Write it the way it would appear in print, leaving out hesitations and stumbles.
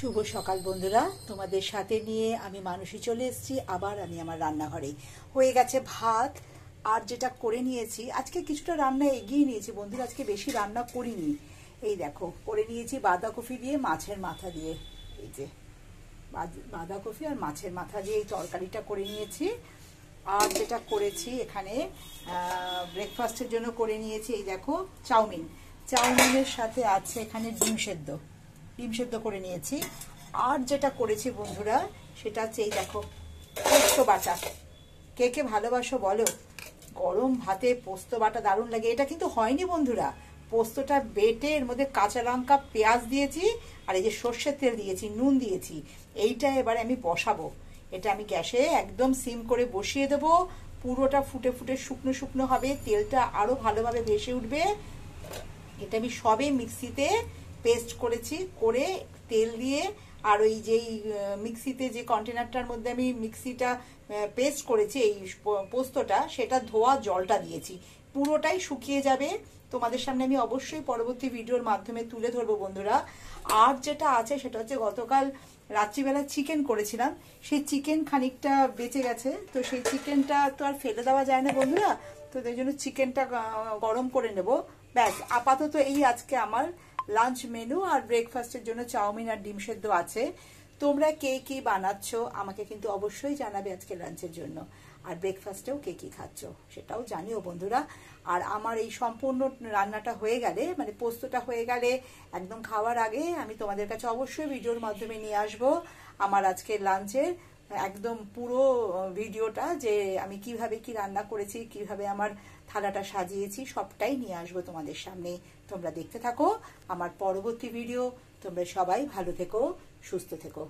শুভ সকাল বন্ধুরা, তোমাদের সাথে নিয়ে আমি মানসী চলে এসেছি। আবার আমি আমার রান্নাঘরে হয়ে গেছে ভাত, আর যেটা করে নিয়েছি আজকে কিছুটা রান্না এগিয়ে নিয়েছি বন্ধুরা, আজকে বেশি রান্না করিনি। এই দেখো করে নিয়েছি বাঁধাকপি দিয়ে মাছের মাথা দিয়ে, এই যে বাঁধাকপি আর মাছের মাথা দিয়ে এই তরকারিটা করে নিয়েছি। আর যেটা করেছি এখানে ব্রেকফাস্টের জন্য করে নিয়েছি, এই দেখো চাউমিনের সাথে আছে এখানে ডিম সেদ্ধ করে নিয়েছি। আর যেটা করেছি বন্ধুরা সেটা হচ্ছে এই দেখো পোস্ত বাটা। কে কে ভালোবাসো বলো, গরম ভাতে পোস্ত বাটা দারুণ লাগে। এটা কিন্তু হয়নি বন্ধুরা, পোস্তটা বেটে এর মধ্যে কাঁচা লঙ্কা পেঁয়াজ দিয়েছি আর এই যে সর্ষের তেল দিয়েছি, নুন দিয়েছি। এইটা এবারে আমি বসাবো, এটা আমি গ্যাসে একদম সিম করে বসিয়ে দেবো। পুরোটা ফুটে ফুটে শুকনো শুকনো হবে, তেলটা আরো ভালোভাবে ভেসে উঠবে। এটা আমি সবে মিক্সিতে পেস্ট করেছি, করে তেল দিয়ে আর ওই যেই মিক্সিতে যে কন্টেনারটার মধ্যে আমি মিক্সিটা পেস্ট করেছি এই পোস্তটা, সেটা ধোয়া জলটা দিয়েছি। পুরোটাই শুকিয়ে যাবে, তোমাদের সামনে আমি অবশ্যই পরবর্তী ভিডিওর মাধ্যমে তুলে ধরবো বন্ধুরা। আর যেটা আছে সেটা হচ্ছে গতকাল রাত্রিবেলা চিকেন করেছিলাম, সেই চিকেন খানিকটা বেঁচে গেছে, তো সেই চিকেনটা তো আর ফেলে দেওয়া যায় না বন্ধুরা, তো তাই জন্য চিকেনটা গরম করে নেব। ব্যাস, আপাতত এই আজকে আমার লাঞ্চ মেনু। আর ব্রেকফাস্টের জন্য চাউমিন আর ডিম সেদ্ধ আছে। তোমরা কে কি বানাচ্ছ আমাকে কিন্তু অবশ্যই জানাবে আজকে লাঞ্চের জন্য। আর ব্রেকফাস্টেও কে কি খাচ্ছ সেটাও জানিও বন্ধুরা। আর আমার এই সম্পূর্ণ রান্নাটা হয়ে গেলে, মানে পোস্তটা হয়ে গেলে একদম খাওয়ার আগে আমি তোমাদের কাছে অবশ্যই ভিডিওর মাধ্যমে নিয়ে আসবো আমার আজকের লাঞ্চের একদম পুরো ভিডিওটা, যে আমি কিভাবে কি রান্না করেছি, কিভাবে আমার থালাটা সাজিয়েছি, সবটাই নিয়ে আসবো তোমাদের সামনে। তোমরা দেখতে থাকো আমার পরবর্তী ভিডিও। তোমরা সবাই ভালো থেকো, সুস্থ থেকো।